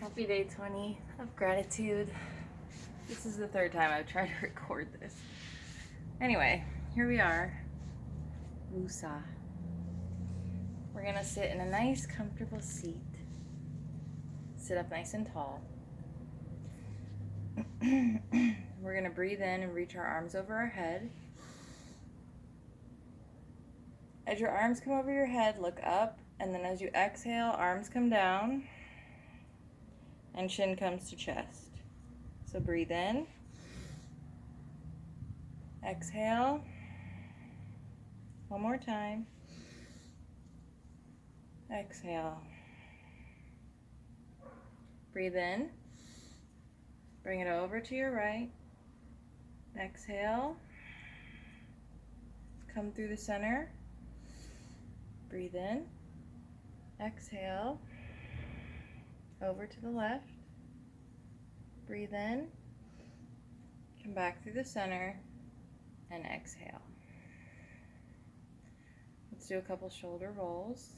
Happy day 20 of gratitude. This is the third time I've tried to record this. Anyway, here we are. Woah. We're gonna sit in a nice, comfortable seat. Sit up nice and tall. We're gonna breathe in and reach our arms over our head. As your arms come over your head, look up, and then as you exhale, arms come down and chin comes to chest. So breathe in, exhale, one more time, exhale. Breathe in, bring it over to your right, exhale, come through the center, breathe in, exhale, over to the left, breathe in, come back through the center, and exhale. Let's do a couple shoulder rolls.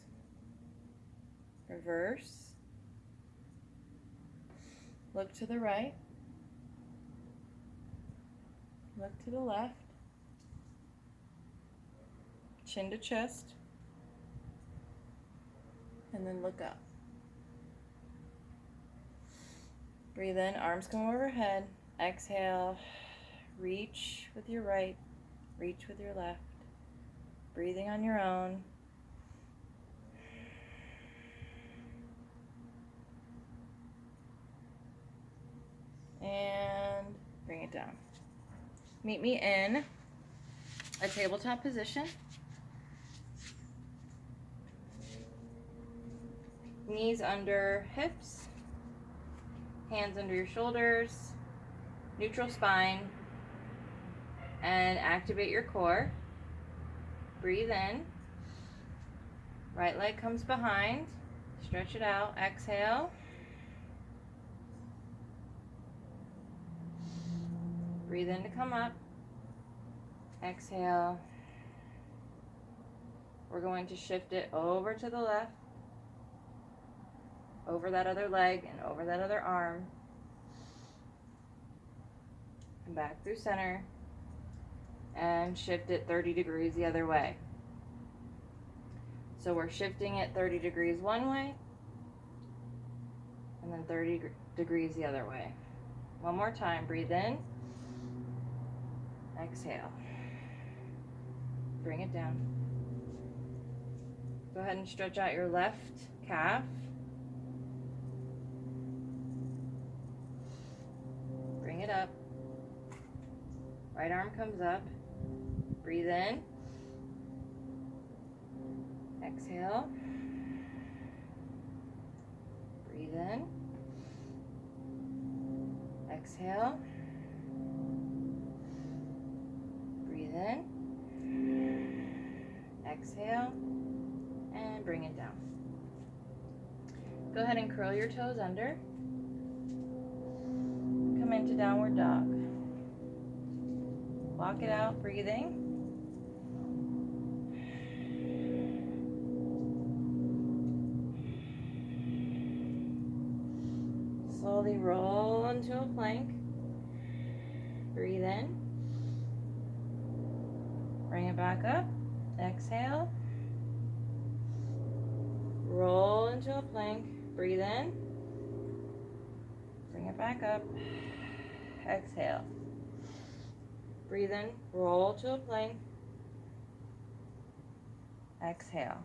Reverse. Look to the right. Look to the left. Chin to chest. And then look up. Breathe in, arms come overhead. Exhale, reach with your right, reach with your left. Breathing on your own. And bring it down. Meet me in a tabletop position. Knees under hips. Hands under your shoulders, neutral spine, and activate your core. Breathe in. Right leg comes behind. Stretch it out. Exhale. Breathe in to come up. Exhale. We're going to shift it over to the left, over that other leg and over that other arm. Come back through center and shift it 30 degrees the other way. So we're shifting it 30 degrees one way and then 30 degrees the other way. One more time, breathe in, exhale. Bring it down. Go ahead and stretch out your left calf. Bring it up. Right arm comes up. Breathe in. Exhale. Breathe in. Exhale. Breathe in. Exhale. And bring it down. Go ahead and curl your toes under. Come into downward dog. Walk it out, breathing. Slowly roll into a plank. Breathe in. Bring it back up. Exhale. Roll into a plank. Breathe in. Bring it back up. Exhale. Breathe in, roll to a plank. Exhale.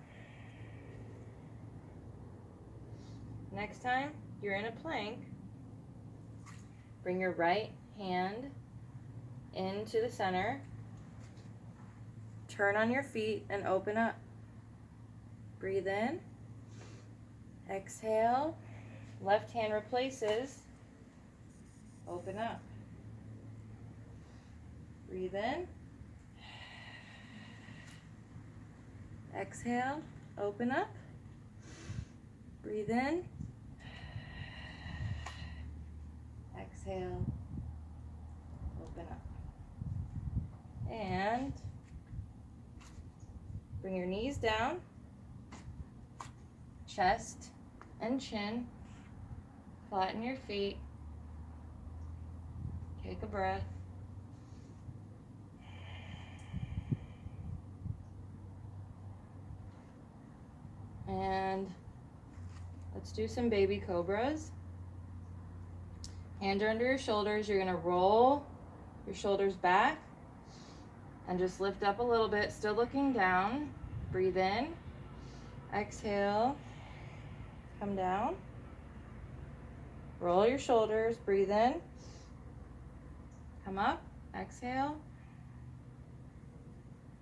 Next time you're in a plank, bring your right hand into the center. Turn on your feet and open up. Breathe in. Exhale. Left hand replaces. Open up. Breathe in. Exhale. Open up. Breathe in. Exhale. Open up. And bring your knees down. Chest and chin Flatten your feet. Take a breath. And let's do some baby cobras. Hands are under your shoulders. You're gonna roll your shoulders back and just lift up a little bit, still looking down. Breathe in. Exhale. Come down. Roll your shoulders. Breathe in. Come up. Exhale.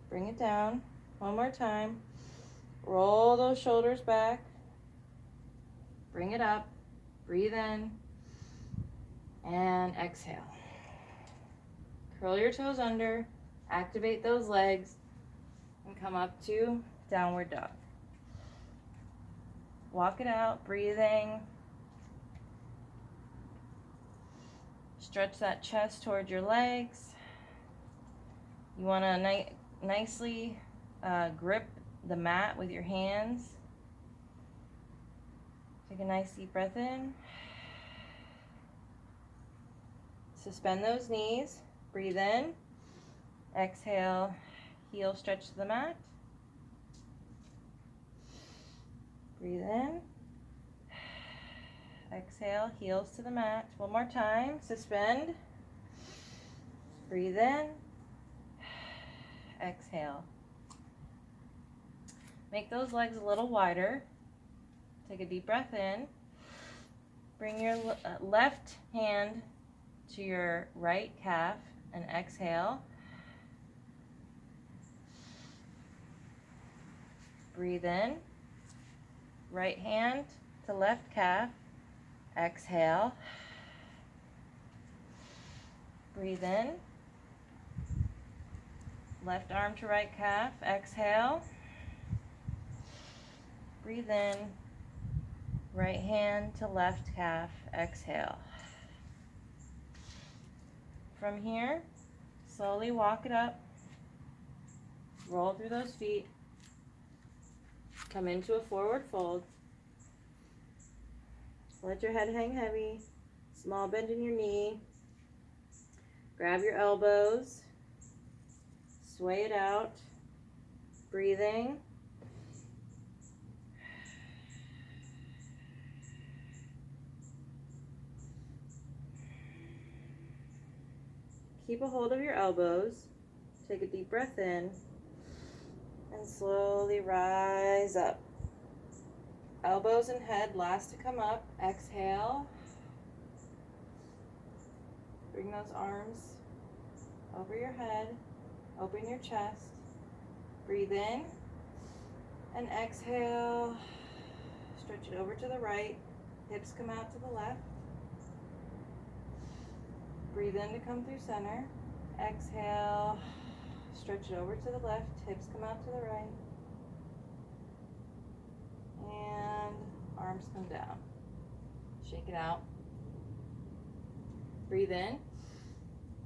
Bring it down. One more time. Roll those shoulders back. Bring it up. Breathe in. And exhale. Curl your toes under. Activate those legs. And come up to downward dog. Walk it out. Breathing. Stretch that chest towards your legs. You want to nicely grip the mat with your hands. Take a nice deep breath in. Suspend those knees. Breathe in. Exhale. Heel stretch to the mat. Breathe in. Exhale. Heels to the mat. One more time. Suspend. Breathe in. Exhale. Make those legs a little wider. Take a deep breath in. Bring your left hand to your right calf and exhale. Breathe in. Right hand to left calf. Exhale. Breathe in. Left arm to right calf. Exhale. Breathe in. Right hand to left calf. Exhale. From here, slowly walk it up. Roll through those feet. Come into a forward fold. Let your head hang heavy. Small bend in your knee. Grab your elbows. Sway it out. Breathing. Keep a hold of your elbows. Take a deep breath in. And slowly rise up. Elbows and head last to come up. Exhale. Bring those arms over your head. Open your chest. Breathe in. And exhale. Stretch it over to the right. Hips come out to the left. Breathe in to come through center. Exhale. Stretch it over to the left. Hips come out to the right. And arms come down. Shake it out. Breathe in.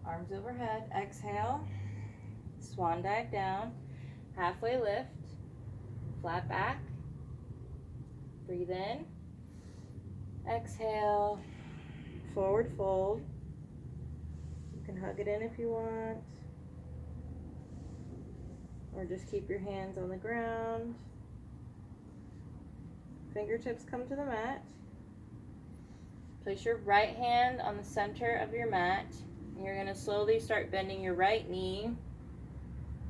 Arms overhead. Exhale. Swan dive down. Halfway lift. Flat back. Breathe in. Exhale. Forward fold. You can hug it in if you want. Or just keep your hands on the ground. Fingertips come to the mat. Place your right hand on the center of your mat. And you're going to slowly start bending your right knee.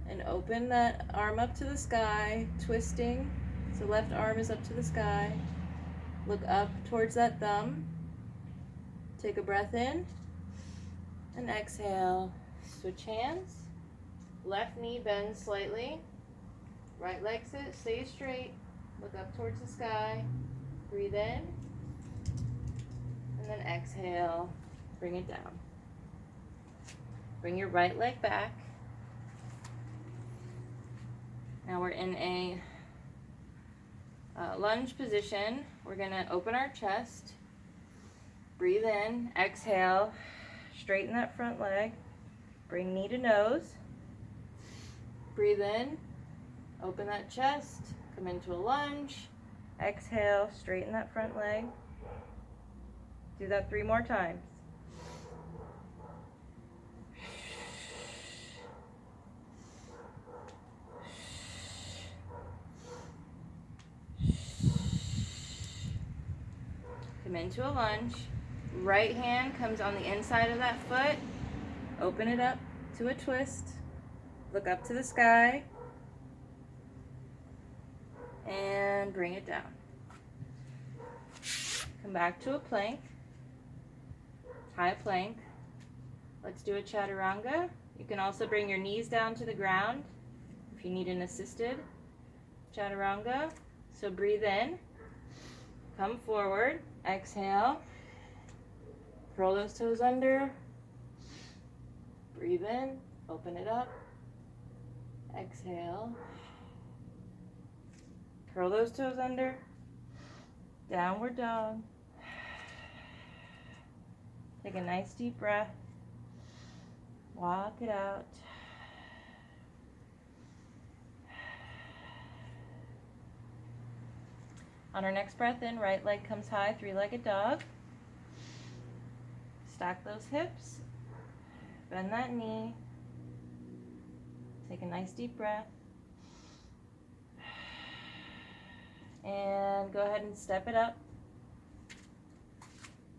And open that arm up to the sky, twisting. So left arm is up to the sky. Look up towards that thumb. Take a breath in. And exhale. Switch hands. Left knee bends slightly. Right leg stays straight. Look up towards the sky. Breathe in. And then exhale. Bring it down. Bring your right leg back. Now we're in a lunge position. We're going to open our chest. Breathe in. Exhale. Straighten that front leg. Bring knee to nose. Breathe in. Open that chest. Come into a lunge. Exhale. Straighten that front leg. Do that 3 more times. Come into a lunge. Right hand comes on the inside of that foot. Open it up to a twist. Look up to the sky. And bring it down. Come back to a plank. High plank. Let's do a chaturanga. You can also bring your knees down to the ground if you need an assisted chaturanga. So breathe in. Come forward. Exhale. Curl those toes under. Breathe in. Open it up. Exhale. Curl those toes under. Downward dog. Take a nice deep breath. Walk it out. On our next breath in, right leg comes high, 3-legged dog. Stack those hips. Bend that knee. Take a nice deep breath. And go ahead and step it up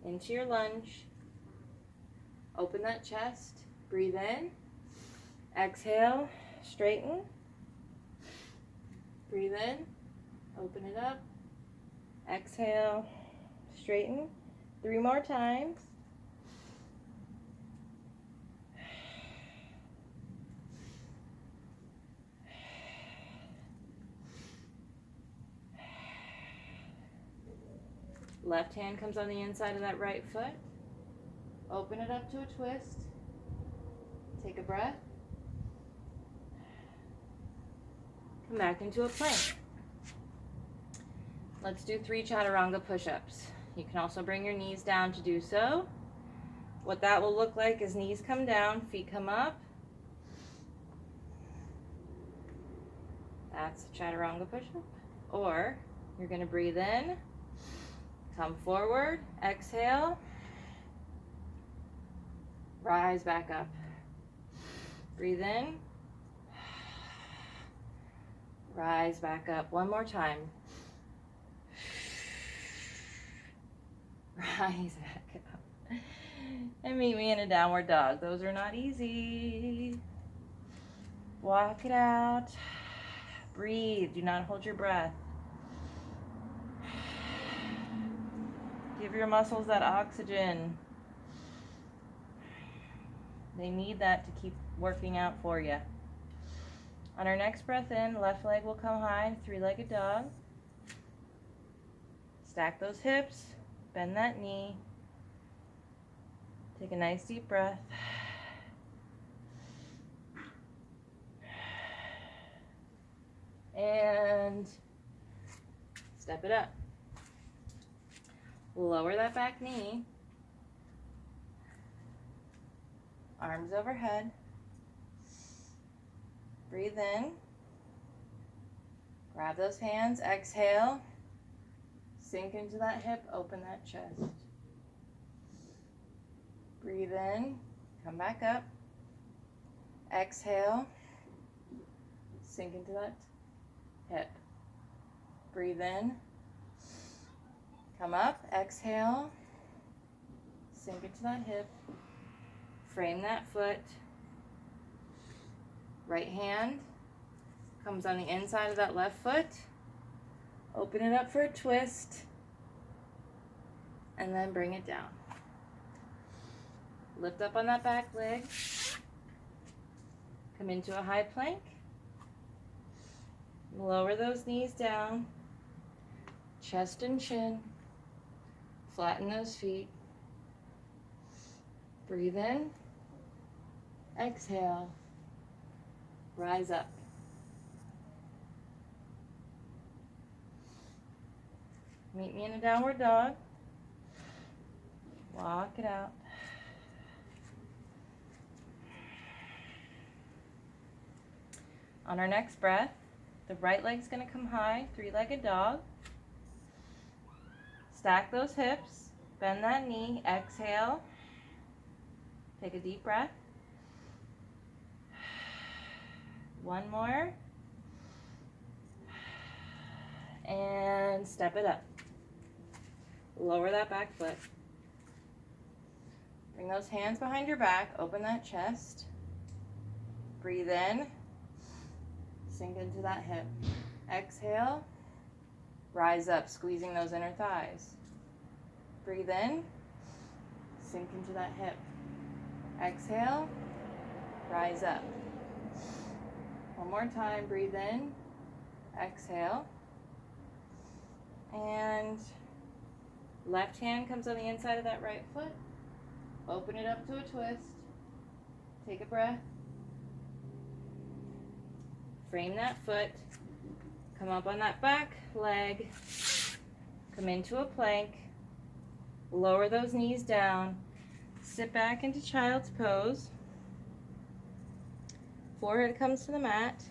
into your lunge. Open that chest. Breathe in. Exhale. Straighten. Breathe in. Open it up. Exhale. Straighten. 3 more times. Left hand comes on the inside of that right foot. Open it up to a twist. Take a breath. Come back into a plank. Let's do 3 chaturanga push-ups. You can also bring your knees down to do so. What that will look like is knees come down, feet come up. That's a chaturanga push-up. Or you're going to breathe in, come forward, exhale, rise back up. Breathe in, rise back up. 1 more time. Rise back up. And meet me in a downward dog. Those are not easy. Walk it out. Breathe. Do not hold your breath. Give your muscles that oxygen. They need that to keep working out for you. On our next breath in, left leg will come high, 3-legged dog. Stack those hips, bend that knee. Take a nice deep breath. And step it up. Lower that back knee. Arms overhead. Breathe in. Grab those hands. Exhale. Sink into that hip. Open that chest. Breathe in. Come back up. Exhale. Sink into that hip. Breathe in. Come up. Exhale. Sink into that hip. Frame that foot. Right hand comes on the inside of that left foot. Open it up for a twist. And then bring it down. Lift up on that back leg. Come into a high plank. Lower those knees down. Chest and chin. Flatten those feet. Breathe in. Exhale. Rise up. Meet me in a downward dog. Walk it out. On our next breath, the right leg's going to come high, 3-legged dog. Stack those hips. Bend that knee. Exhale. Take a deep breath. One more. And step it up. Lower that back foot. Bring those hands behind your back. Open that chest. Breathe in. Sink into that hip. Exhale. Rise up, squeezing those inner thighs. Breathe in. Sink into that hip. Exhale. Rise up. One more time. Breathe in. Exhale. And left hand comes on the inside of that right foot. Open it up to a twist. Take a breath. Frame that foot. Come up on that back leg. Come into a plank. Lower those knees down. Sit back into child's pose. Forehead comes to the mat.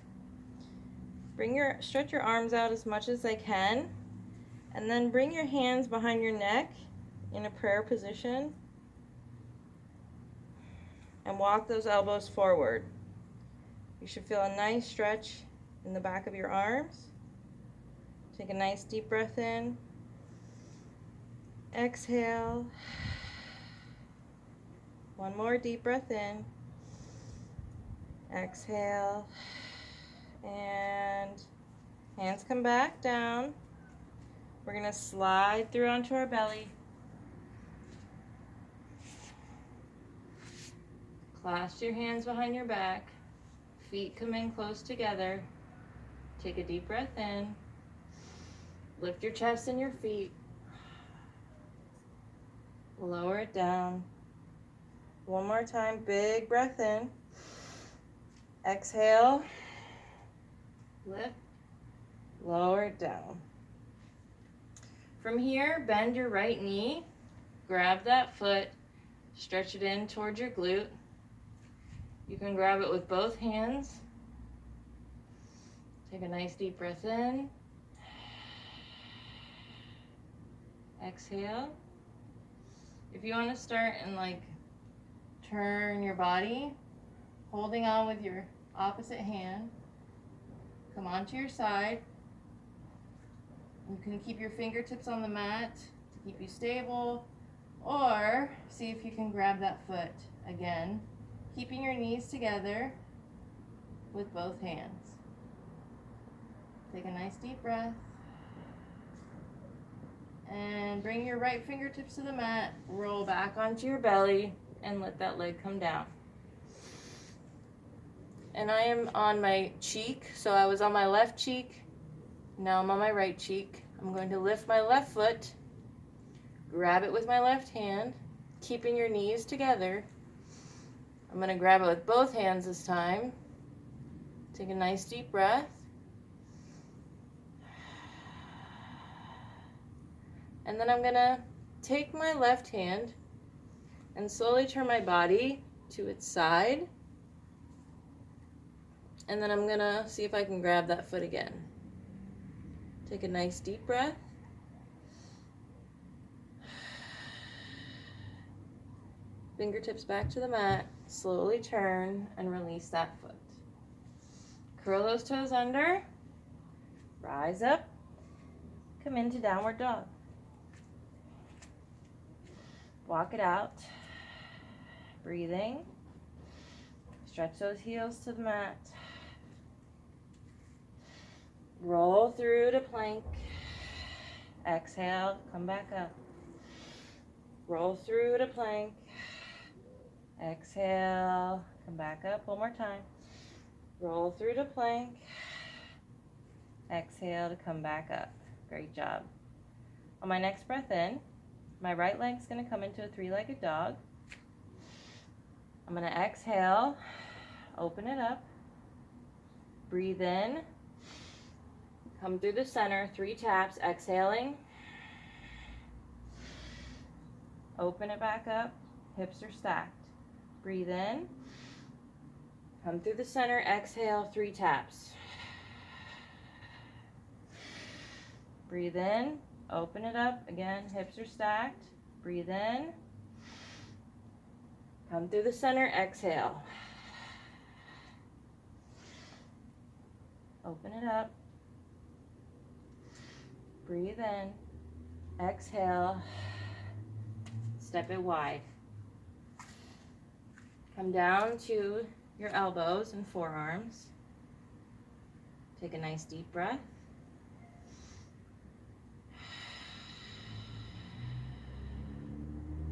Stretch your arms out as much as they can. And then bring your hands behind your neck in a prayer position. And walk those elbows forward. You should feel a nice stretch in the back of your arms. Take a nice deep breath in. Exhale. One more deep breath in. Exhale. And hands come back down. We're going to slide through onto our belly. Clasp your hands behind your back. Feet come in close together. Take a deep breath in. Lift your chest and your feet. Lower it down. One more time, big breath in. Exhale. Lift. Lower it down. From here, bend your right knee. Grab that foot. Stretch it in towards your glute. You can grab it with both hands. Take a nice deep breath in. Exhale. If you want to start and turn your body, holding on with your opposite hand, come onto your side. You can keep your fingertips on the mat to keep you stable, or see if you can grab that foot again, keeping your knees together with both hands. Take a nice deep breath. And bring your right fingertips to the mat, roll back onto your belly, and let that leg come down. And I am on my cheek, so I was on my left cheek, now I'm on my right cheek. I'm going to lift my left foot, grab it with my left hand, keeping your knees together. I'm going to grab it with both hands this time. Take a nice deep breath. And then I'm going to take my left hand and slowly turn my body to its side. And then I'm going to see if I can grab that foot again. Take a nice deep breath. Fingertips back to the mat. Slowly turn and release that foot. Curl those toes under. Rise up. Come into downward dog. Walk it out. Breathing. Stretch those heels to the mat. Roll through to plank. Exhale, come back up. Roll through to plank. Exhale, come back up one more time. Roll through to plank. Exhale to come back up. Great job. On my next breath in, my right leg's going to come into a three-legged dog. I'm going to exhale, open it up, breathe in, come through the center, 3 taps, exhaling, open it back up, hips are stacked. Breathe in, come through the center, exhale, 3 taps. Breathe in, open it up, again, hips are stacked. Breathe in. Come through the center, exhale. Open it up. Breathe in. Exhale. Step it wide. Come down to your elbows and forearms. Take a nice deep breath.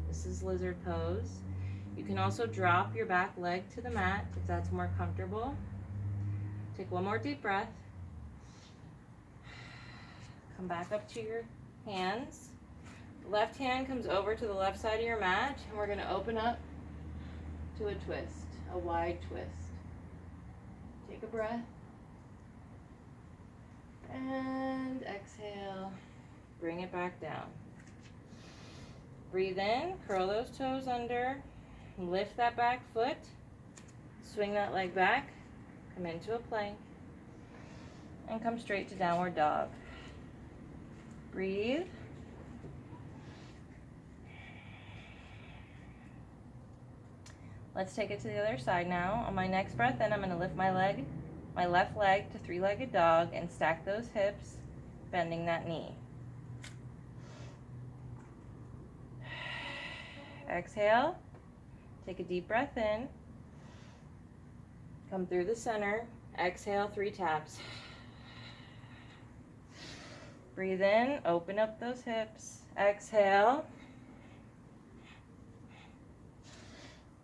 This is lizard pose. You can also drop your back leg to the mat if that's more comfortable. Take one more deep breath. Come back up to your hands. Left hand comes over to the left side of your mat, and we're going to open up to a twist, a wide twist. Take a breath. And exhale. Bring it back down. Breathe in, curl those toes under, lift that back foot, swing that leg back, come into a plank, and come straight to downward dog. Breathe. Let's take it to the other side now. On my next breath in, I'm going to lift my left leg to three-legged dog and stack those hips, bending that knee. Exhale. Take a deep breath in. Come through the center. Exhale, 3 taps. Breathe in, open up those hips. Exhale.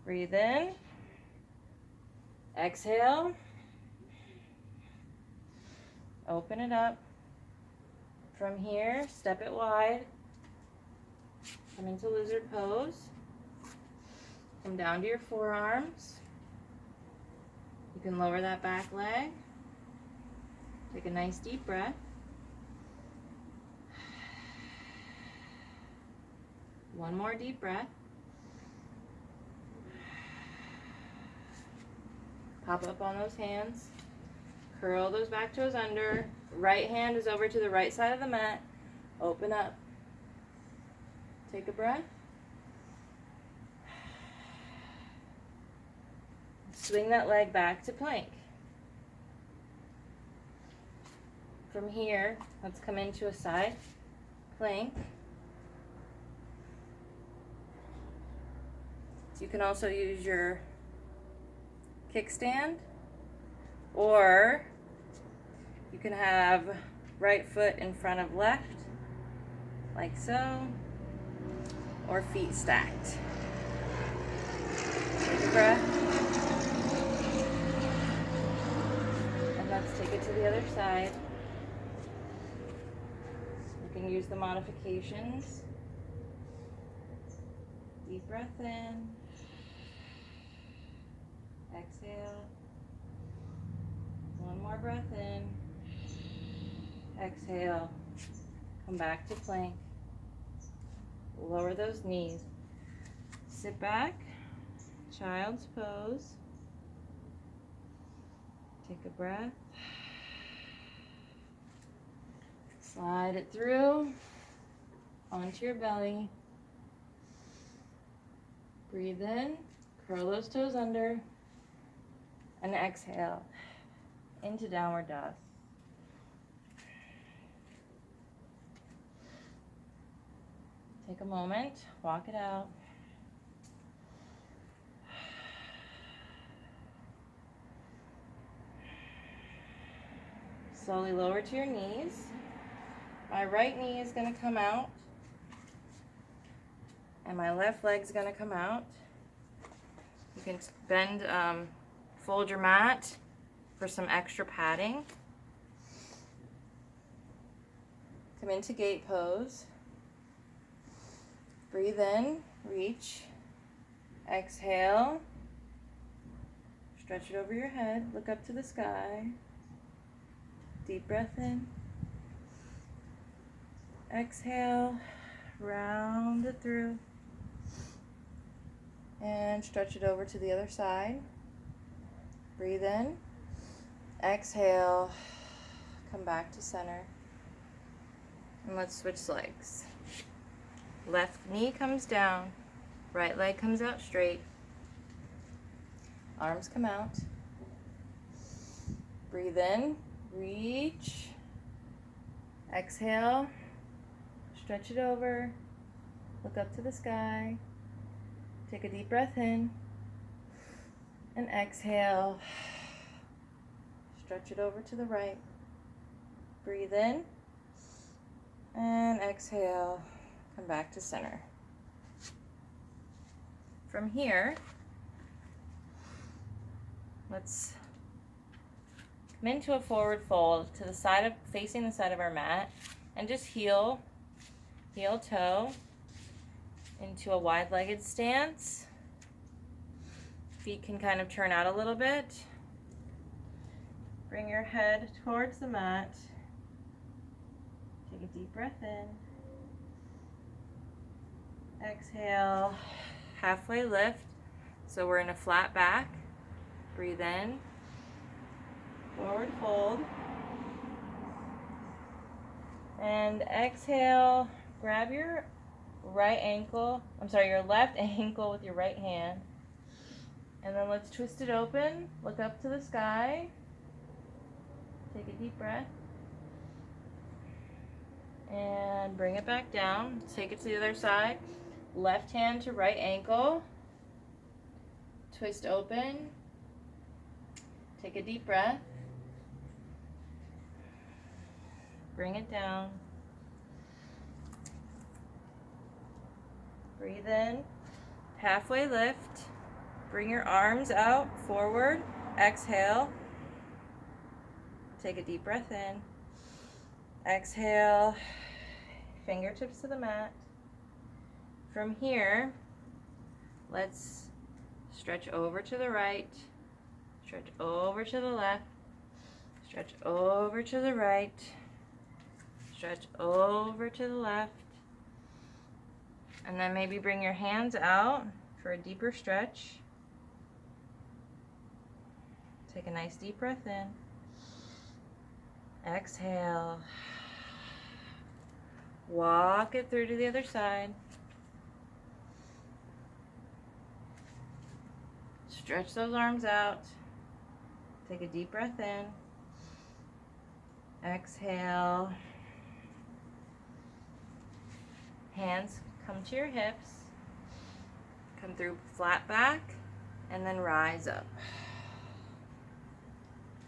Breathe in. Exhale. Open it up. From here, step it wide. Come into lizard pose. Come down to your forearms. You can lower that back leg. Take a nice deep breath. One more deep breath. Pop up on those hands. Curl those back toes under. Right hand is over to the right side of the mat. Open up. Take a breath. Swing that leg back to plank. From here, let's come into a side plank. You can also use your kickstand, or you can have right foot in front of left, like so, or feet stacked. Take a breath. And let's take it to the other side. You can use the modifications. Deep breath in. Exhale. One more breath in. Exhale. Come back to plank. Lower those knees. Sit back. Child's pose. Take a breath. Slide it through onto your belly. Breathe in. Curl those toes under. And exhale into downward dog. Take a moment, walk it out. Slowly lower to your knees. My right knee is going to come out, and my left leg is going to come out. You can bend, fold your mat for some extra padding. Come into gate pose. Breathe in, reach. Exhale. Stretch it over your head. Look up to the sky. Deep breath in. Exhale. Round it through. And stretch it over to the other side. Breathe in. Exhale. Come back to center. And let's switch legs. Left knee comes down. Right leg comes out straight. Arms come out. Breathe in. Reach. Exhale. Stretch it over. Look up to the sky. Take a deep breath in. And exhale. Stretch it over to the right. Breathe in. And exhale. Come back to center. From here, let's come into a forward fold to the side of, facing the side of our mat, and just heel toe into a wide-legged stance. Feet can kind of turn out a little bit. Bring your head towards the mat. Take a deep breath in. Exhale, halfway lift. So we're in a flat back. Breathe in. Forward fold. And exhale, grab your your left ankle with your right hand. And then let's twist it open. Look up to the sky. Take a deep breath. And bring it back down. Take it to the other side. Left hand to right ankle. Twist open. Take a deep breath. Bring it down. Breathe in. Halfway lift. Bring your arms out forward. Exhale. Take a deep breath in. Exhale. Fingertips to the mat. From here, let's stretch over to the right. Stretch over to the left. Stretch over to the right. Stretch over to the left. And then maybe bring your hands out for a deeper stretch. Take a nice deep breath in. Exhale. Walk it through to the other side. Stretch those arms out. Take a deep breath in. Exhale. Hands come to your hips. Come through flat back and then rise up.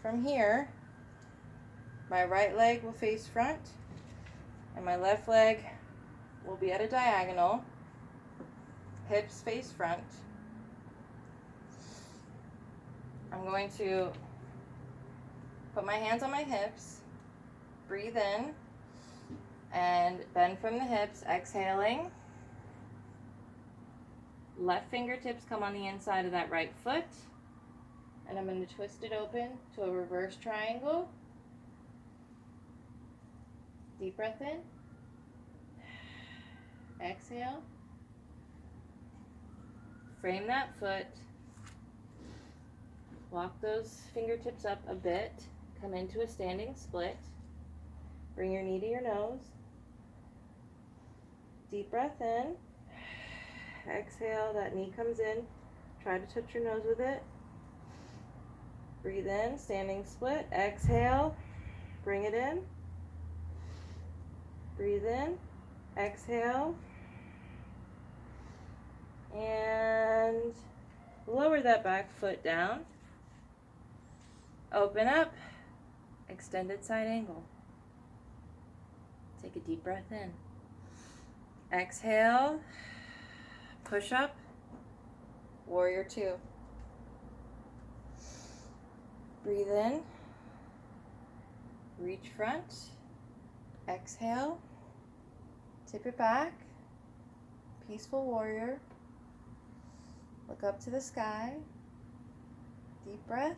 From here, my right leg will face front and my left leg will be at a diagonal. Hips face front. I'm going to put my hands on my hips, breathe in, and bend from the hips, exhaling. Left fingertips come on the inside of that right foot, and I'm going to twist it open to a reverse triangle. Deep breath in. Exhale. Frame that foot. Walk those fingertips up a bit. Come into a standing split. Bring your knee to your nose. Deep breath in. Exhale, that knee comes in. Try to touch your nose with it. Breathe in, standing split. Exhale, bring it in. Breathe in. Exhale. And lower that back foot down. Open up. Extended side angle. Take a deep breath in. Exhale. Push up. Warrior 2. Breathe in. Reach front. Exhale. Tip it back. Peaceful warrior. Look up to the sky. Deep breath.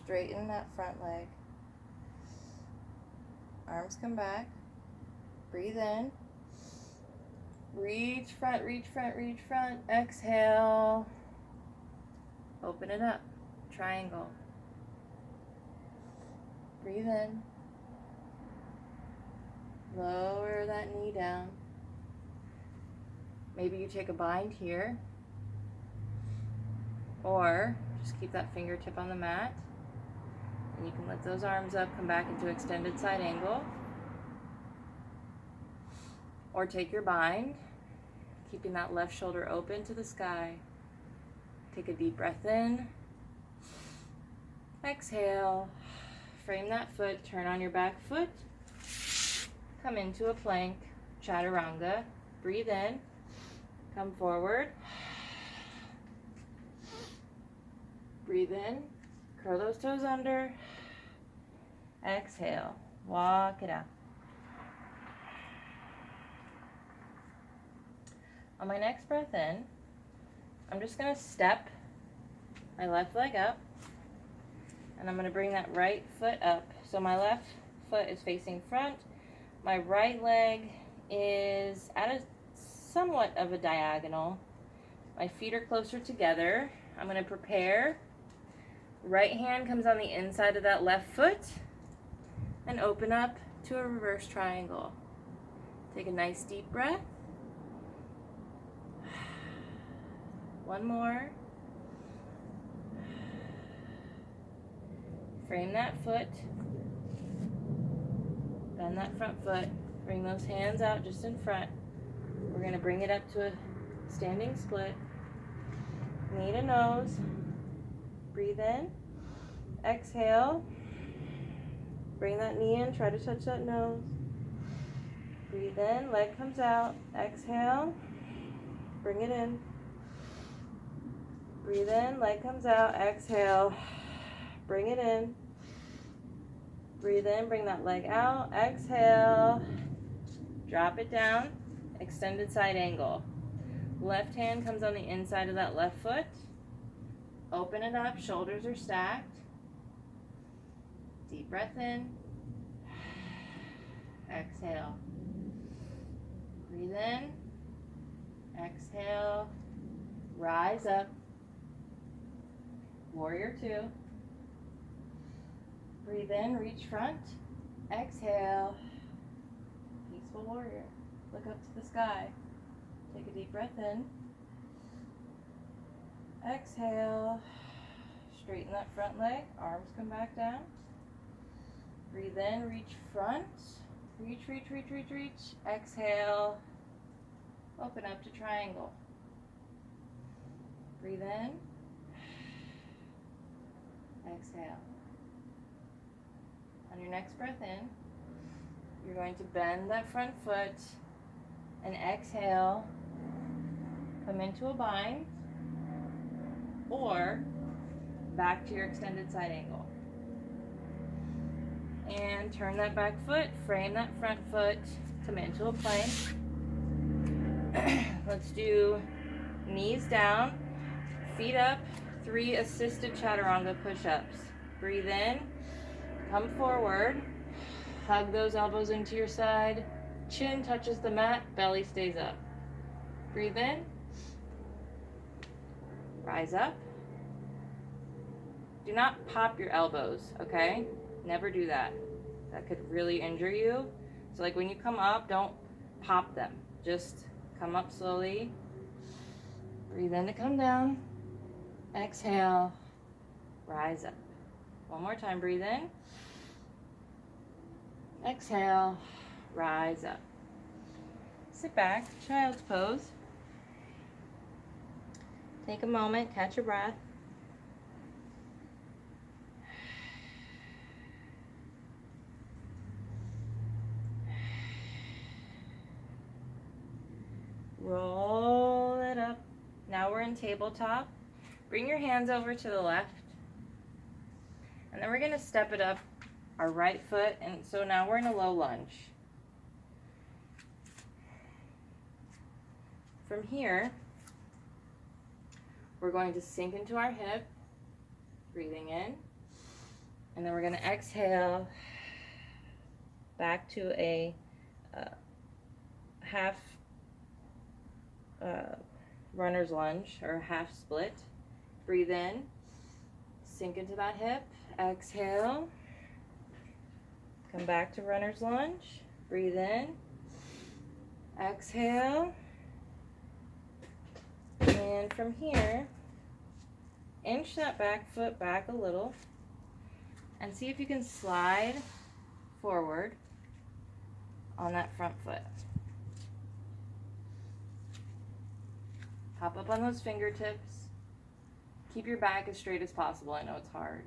Straighten that front leg. Arms come back. Breathe in. Reach front, reach front, reach front. Exhale. Open it up. Triangle. Breathe in. Lower that knee down. Maybe you take a bind here, or just keep that fingertip on the mat. And you can lift those arms up, come back into extended side angle. Or take your bind, keeping that left shoulder open to the sky. Take a deep breath in. Exhale. Frame that foot, turn on your back foot. Come into a plank, chaturanga. Breathe in, come forward. Breathe in, curl those toes under. Exhale, walk it out. On my next breath in, I'm just going to step my left leg up, and I'm going to bring that right foot up. So my left foot is facing front, my right leg is at a somewhat of a diagonal. My feet are closer together. I'm going to prepare. Right hand comes on the inside of that left foot, and open up to a reverse triangle. Take a nice deep breath. One more. Frame that foot. Bend that front foot. Bring those hands out just in front. We're going to bring it up to a standing split. Knee to nose. Breathe in. Exhale. Bring that knee in. Try to touch that nose. Breathe in. Leg comes out. Exhale. Bring it in. Breathe in, leg comes out, exhale, bring it in. Breathe in, bring that leg out, exhale, drop it down, extended side angle. Left hand comes on the inside of that left foot. Open it up, shoulders are stacked. Deep breath in, exhale. Breathe in, exhale, rise up. Warrior two. Breathe in, reach front. Exhale. Peaceful warrior. Look up to the sky. Take a deep breath in. Exhale. Straighten that front leg. Arms come back down. Breathe in, reach front. Reach, reach, reach, reach, reach. Exhale. Open up to triangle. Breathe in. Exhale. On your next breath in, you're going to bend that front foot and exhale. Come into a bind or back to your extended side angle. And turn that back foot, frame that front foot, come into a plank. Let's do knees down, feet up, 3 assisted chaturanga push-ups. Breathe in, come forward, hug those elbows into your side, chin touches the mat, belly stays up. Breathe in, rise up. Do not pop your elbows, okay? Never do that. That could really injure you. So like when you come up, don't pop them. Just come up slowly. Breathe in to come down. Exhale, rise up. One more time, breathe in. Exhale, rise up. Sit back, child's pose. Take a moment, catch your breath. Roll it up. Now we're in tabletop. Bring your hands over to the left. And then we're going to step it up our right foot. And so now we're in a low lunge. From here, we're going to sink into our hip, breathing in. And then we're going to exhale back to a half runner's lunge or half split. Breathe in, sink into that hip, exhale, come back to runner's lunge, Breathe in. Exhale. And from here, inch that back foot back a little and see if you can slide forward on that front foot. Hop up on those fingertips. Keep your back as straight as possible. I know it's hard.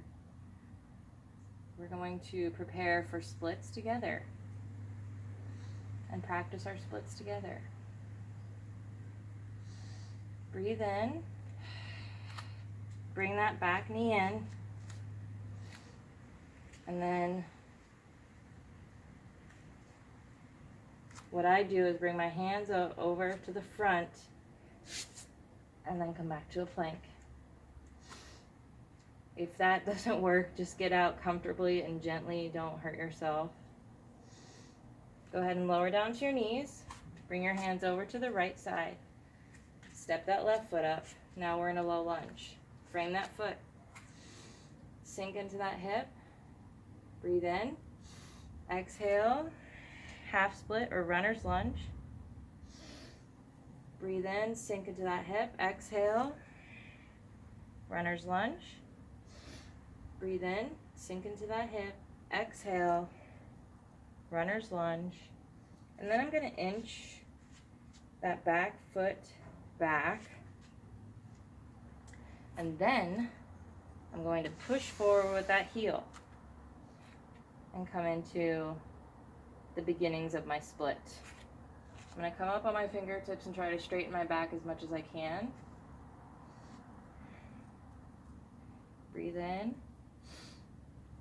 We're going to prepare for splits together and practice our splits together. Breathe in. Bring that back knee in. And then what I do is bring my hands over to the front and then come back to a plank. If that doesn't work, just get out comfortably and gently. Don't hurt yourself. Go ahead and lower down to your knees. Bring your hands over to the right side. Step that left foot up. Now we're in a low lunge. Frame that foot. Sink into that hip. Breathe in. Exhale. Half split or runner's lunge. Breathe in. Sink into that hip. Exhale. Runner's lunge. Breathe in. Sink into that hip. Exhale. Runner's lunge. And then I'm going to inch that back foot back. And then I'm going to push forward with that heel and come into the beginnings of my split. I'm going to come up on my fingertips and try to straighten my back as much as I can. Breathe in.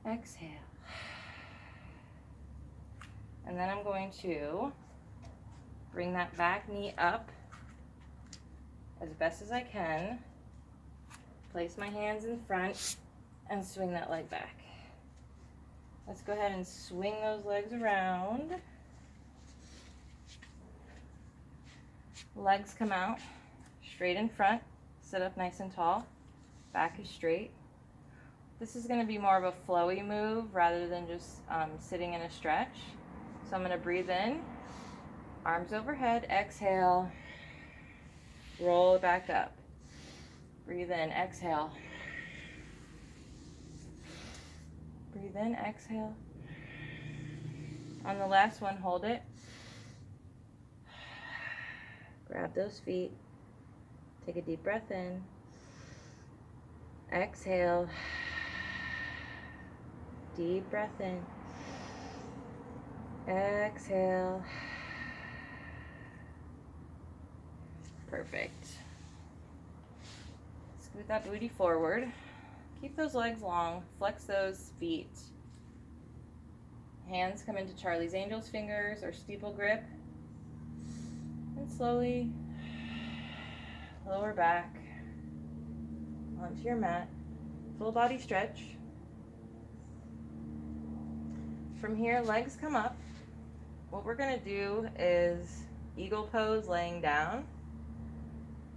Exhale. And then I'm going to bring that back knee up as best as I can. Place my hands in front and swing that leg back. Let's go ahead and swing those legs around. Legs come out straight in front. Sit up nice and tall. Back is straight. This is going to be more of a flowy move rather than just sitting in a stretch. So I'm going to breathe in, arms overhead, exhale, roll it back up. Breathe in, exhale. Breathe in, exhale. On the last one, hold it. Grab those feet. Take a deep breath in. Exhale. Deep breath in. Exhale. Perfect. Scoot that booty forward. Keep those legs long. Flex those feet. Hands come into Charlie's Angels fingers or steeple grip. And slowly lower back onto your mat. Full body stretch. From here, legs come up. What we're going to do is eagle pose laying down.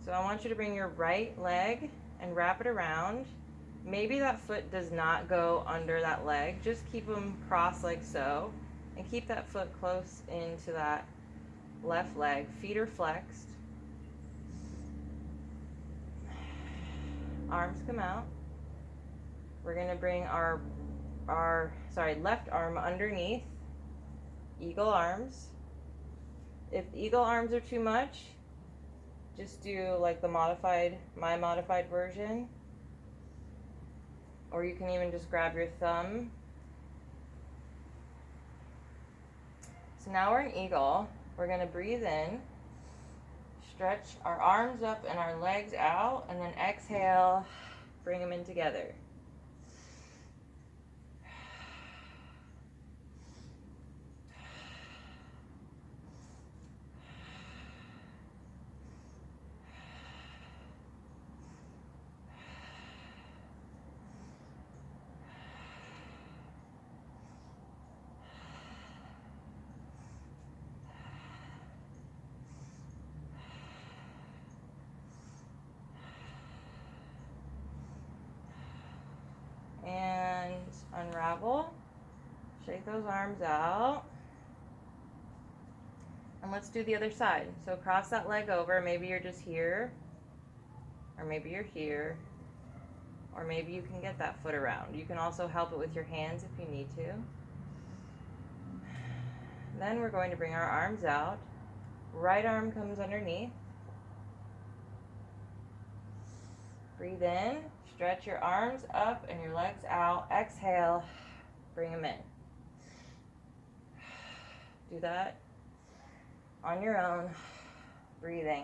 So I want you to bring your right leg and wrap it around. Maybe that foot does not go under that leg. Just keep them crossed like so. And keep that foot close into that left leg. Feet are flexed. Arms come out. We're going to bring our left arm underneath. Eagle arms. If eagle arms are too much, just do like my modified version. Or you can even just grab your thumb. So now we're in eagle. We're going to breathe in, stretch our arms up and our legs out, and then exhale, bring them in together. And unravel. Shake those arms out. And let's do the other side. So cross that leg over. Maybe you're just here, or maybe you're here, or maybe you can get that foot around. You can also help it with your hands if you need to. Then we're going to bring our arms out. Right arm comes underneath. Breathe in, stretch your arms up and your legs out. Exhale, bring them in. Do that on your own, breathing.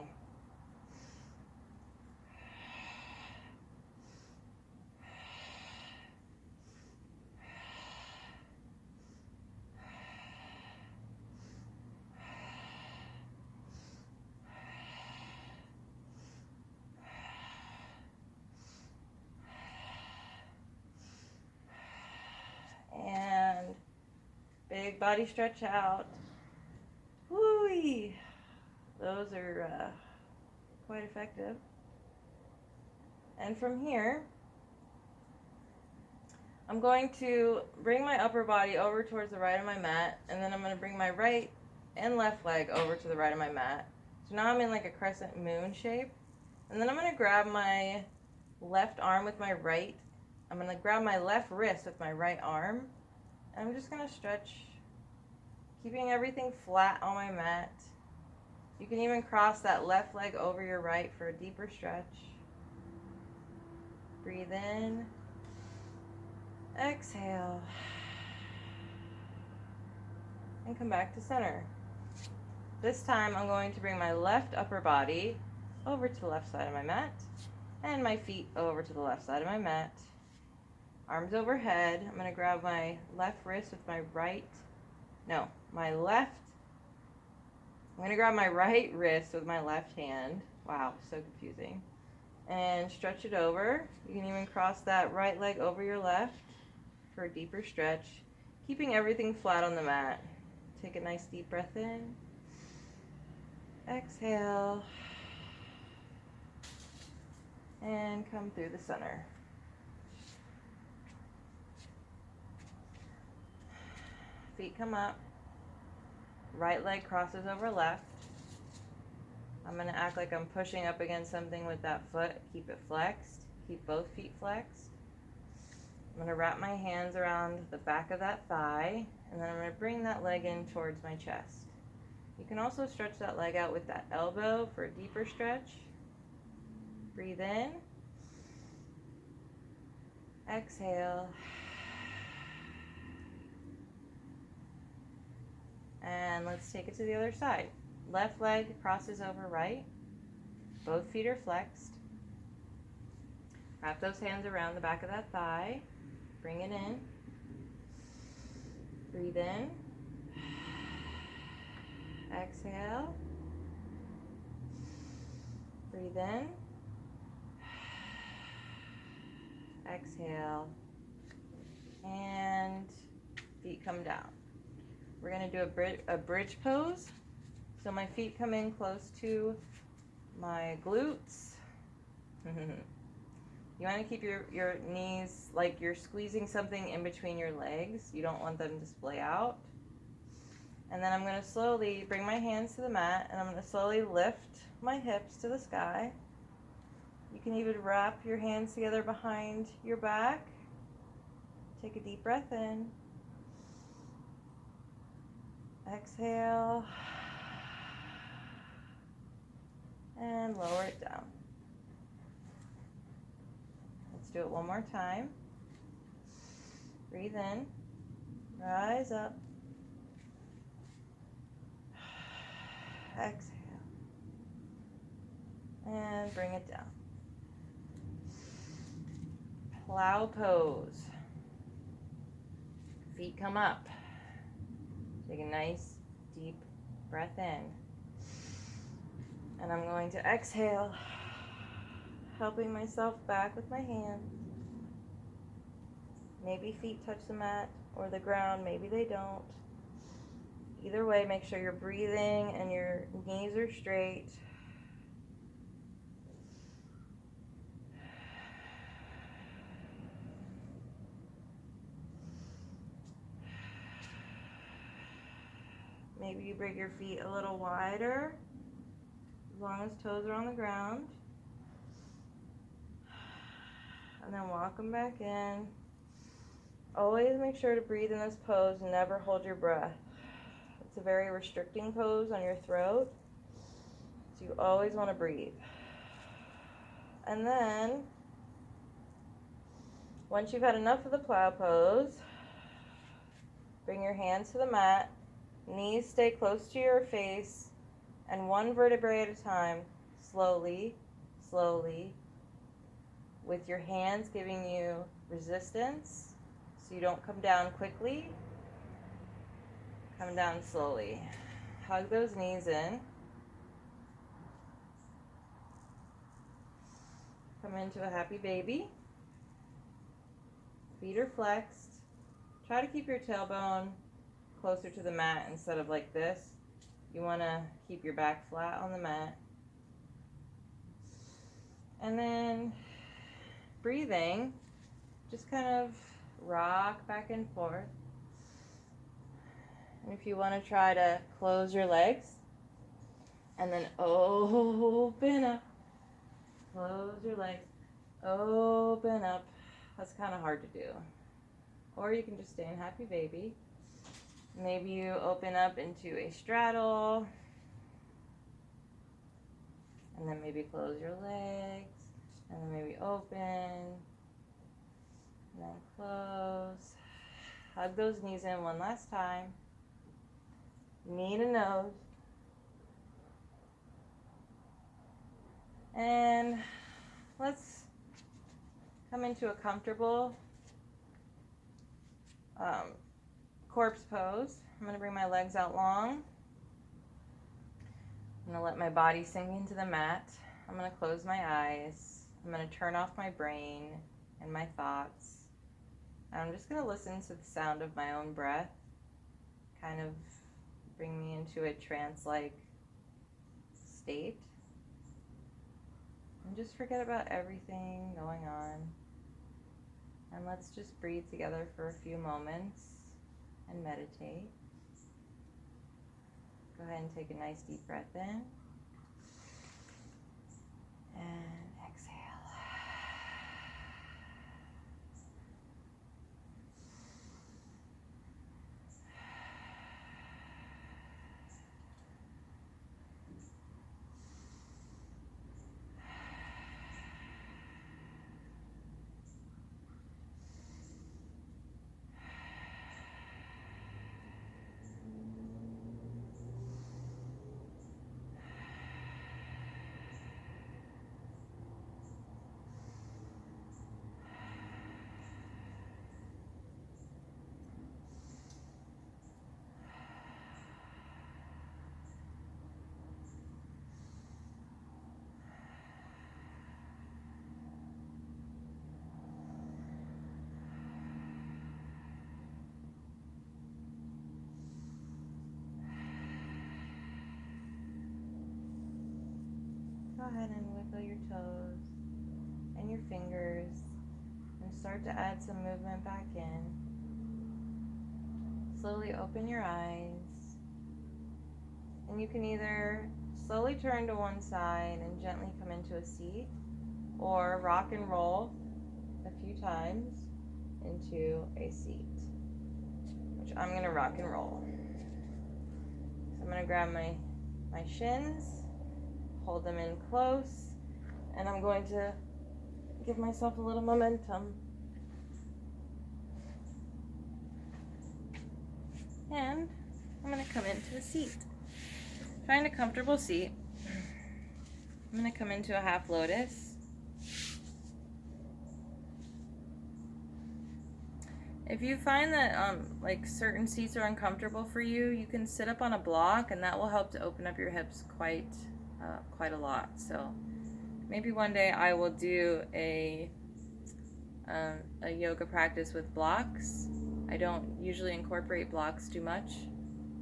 And big body stretch out. Woo-wee. Those are quite effective. And from here, I'm going to bring my upper body over towards the right of my mat, and then I'm going to bring my right and left leg over to the right of my mat. So now I'm in like a crescent moon shape. And then I'm going to grab my left arm with my right. I'm going to grab my left wrist with my right arm. And I'm just going to stretch, keeping everything flat on my mat. You can even cross that left leg over your right for a deeper stretch. Breathe in. Exhale. And come back to center. This time I'm going to bring my left upper body over to the left side of my mat. And my feet over to the left side of my mat. Arms overhead. I'm going to grab my left wrist with my right. No, my left. I'm going to grab my right wrist with my left hand. Wow, so confusing. And stretch it over. You can even cross that right leg over your left for a deeper stretch. Keeping everything flat on the mat. Take a nice deep breath in. Exhale. And come through the center. Feet come up. Right leg crosses over left. I'm going to act like I'm pushing up against something with that foot. Keep it flexed. Keep both feet flexed. I'm going to wrap my hands around the back of that thigh, and then I'm going to bring that leg in towards my chest. You can also stretch that leg out with that elbow for a deeper stretch. Breathe in. Exhale. And let's take it to the other side. Left leg crosses over right. Both feet are flexed. Wrap those hands around the back of that thigh. Bring it in. Breathe in. Exhale. Breathe in. Exhale. And feet come down. We're going to do a bridge pose. So my feet come in close to my glutes. You want to keep your knees like you're squeezing something in between your legs. You don't want them to splay out. And then I'm going to slowly bring my hands to the mat, and I'm going to slowly lift my hips to the sky. You can even wrap your hands together behind your back. Take a deep breath in. Exhale. And lower it down. Let's do it one more time. Breathe in. Rise up. Exhale. And bring it down. Plow pose. Feet come up. Take a nice deep breath in. And I'm going to exhale, helping myself back with my hand. Maybe feet touch the mat or the ground, maybe they don't. Either way, make sure you're breathing and your knees are straight. Maybe you bring your feet a little wider, as long as toes are on the ground. And then walk them back in. Always make sure to breathe in this pose and never hold your breath. It's a very restricting pose on your throat, so you always want to breathe. And then, once you've had enough of the plow pose, bring your hands to the mat, knees stay close to your face, and one vertebrae at a time, slowly, slowly, with your hands giving you resistance so you don't come down quickly. Come down slowly. Hug those knees in. Come into a happy baby. Feet are flexed. Try to keep your tailbone closer to the mat instead of like this. You want to keep your back flat on the mat. And then breathing, just kind of rock back and forth. And if you want to try to close your legs and then open up, close your legs, open up. That's kind of hard to do. Or you can just stay in happy baby. Maybe you open up into a straddle, and then maybe close your legs, and then maybe open, and then close. Hug those knees in one last time. Knee to nose. And let's come into a comfortable corpse pose. I'm going to bring my legs out long. I'm going to let my body sink into the mat. I'm going to close my eyes. I'm going to turn off my brain and my thoughts. And I'm just going to listen to the sound of my own breath, kind of bring me into a trance-like state. And just forget about everything going on. And let's just breathe together for a few moments and meditate. Go ahead and take a nice deep breath in. And exhale. Go ahead and wiggle your toes and your fingers and start to add some movement back in. Slowly open your eyes, and you can either slowly turn to one side and gently come into a seat, or rock and roll a few times into a seat, which I'm going to rock and roll. So I'm going to grab my shins, hold them in close, and I'm going to give myself a little momentum. And I'm going to come into a seat. Find a comfortable seat. I'm going to come into a half lotus. If you find that like certain seats are uncomfortable for you, you can sit up on a block, and that will help to open up your hips quite a lot. So maybe one day I will do a yoga practice with blocks. I don't usually incorporate blocks too much.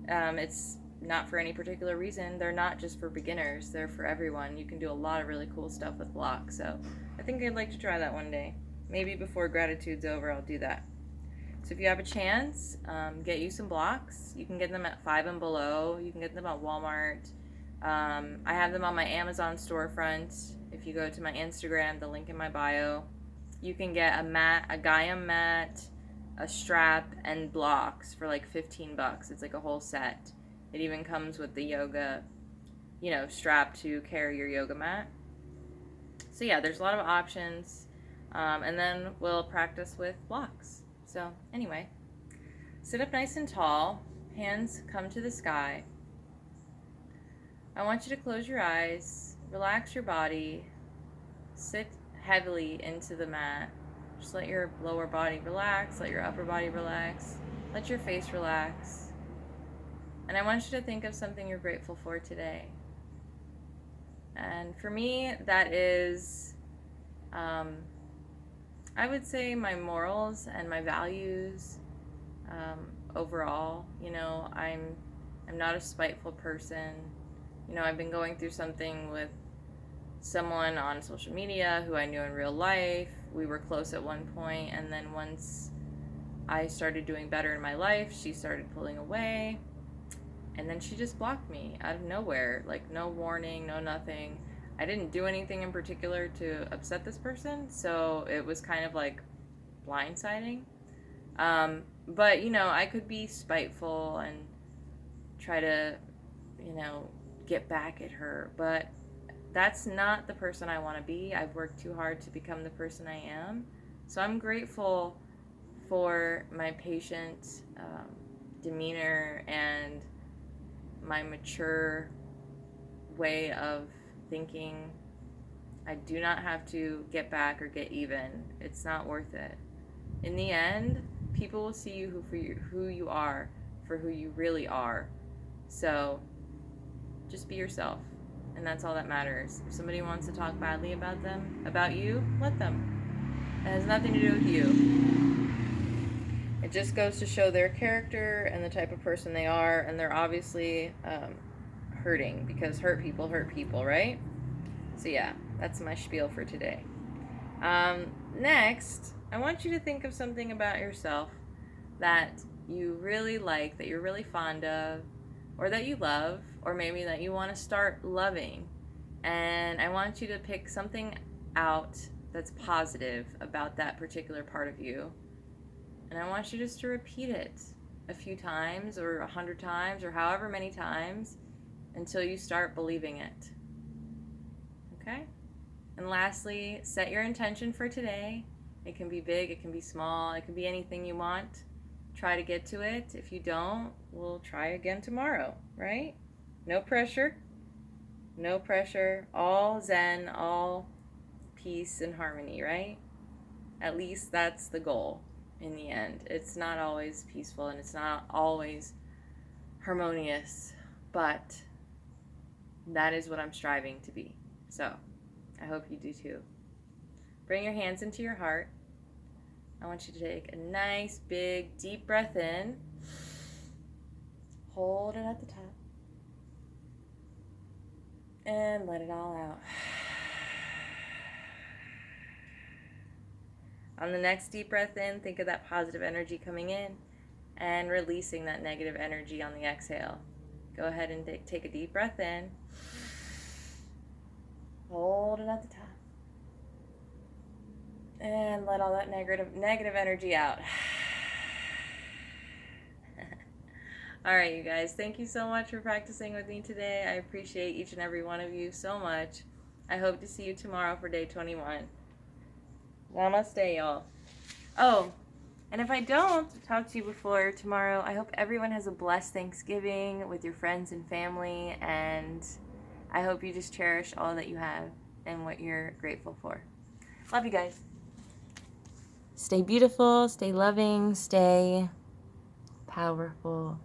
It's not for any particular reason. They're not just for beginners. They're for everyone. You can do a lot of really cool stuff with blocks. So I think I'd like to try that one day. Maybe before gratitude's over, I'll do that. So if you have a chance, get you some blocks. You can get them at Five and Below. You can get them at Walmart. I have them on my Amazon storefront. If you go to my Instagram, the link in my bio, you can get a mat, a Gaia mat, a strap, and blocks for like $15. It's like a whole set. It even comes with the yoga, strap to carry your yoga mat. So yeah, there's a lot of options. And then we'll practice with blocks. So anyway, sit up nice and tall. Hands come to the sky. I want you to close your eyes, relax your body, sit heavily into the mat. Just let your lower body relax, let your upper body relax, let your face relax. And I want you to think of something you're grateful for today. And for me, that is, I would say my morals and my values overall. I'm not a spiteful person. I've been going through something with someone on social media who I knew in real life. We were close at one point, and then once I started doing better in my life, she started pulling away, and then she just blocked me out of nowhere, like no warning, no nothing. I didn't do anything in particular to upset this person, so it was kind of like blindsiding. But I could be spiteful and try to, get back at her, but that's not the person I want to be. I've worked too hard to become the person I am. So I'm grateful for my patient demeanor and my mature way of thinking. I do not have to get back or get even. It's not worth it. In the end, people will see you who you are, for who you really are. So just be yourself. And that's all that matters. If somebody wants to talk badly about you, let them. It has nothing to do with you. It just goes to show their character and the type of person they are, and they're obviously hurting, because hurt people, right? So yeah, that's my spiel for today. Next, I want you to think of something about yourself that you really like, that you're really fond of, or that you love, or maybe that you want to start loving. And I want you to pick something out that's positive about that particular part of you. And I want you just to repeat it a few times, or 100 times, or however many times, until you start believing it. Okay? And lastly, set your intention for today. It can be big, it can be small, it can be anything you want. Try to get to it. If you don't, we'll try again tomorrow, right? No pressure. No pressure. All zen, all peace and harmony, right? At least that's the goal in the end. It's not always peaceful and it's not always harmonious, but that is what I'm striving to be. So I hope you do too. Bring your hands into your heart. I want you to take a nice, big, deep breath in. Hold it at the top. And let it all out. On the next deep breath in, think of that positive energy coming in and releasing that negative energy on the exhale. Go ahead and take a deep breath in. Hold it at the top. And let all that negative energy out. All right, you guys. Thank you so much for practicing with me today. I appreciate each and every one of you so much. I hope to see you tomorrow for day 21. Namaste, y'all. Oh, and if I don't talk to you before tomorrow, I hope everyone has a blessed Thanksgiving with your friends and family, and I hope you just cherish all that you have and what you're grateful for. Love you guys. Stay beautiful, stay loving, stay powerful.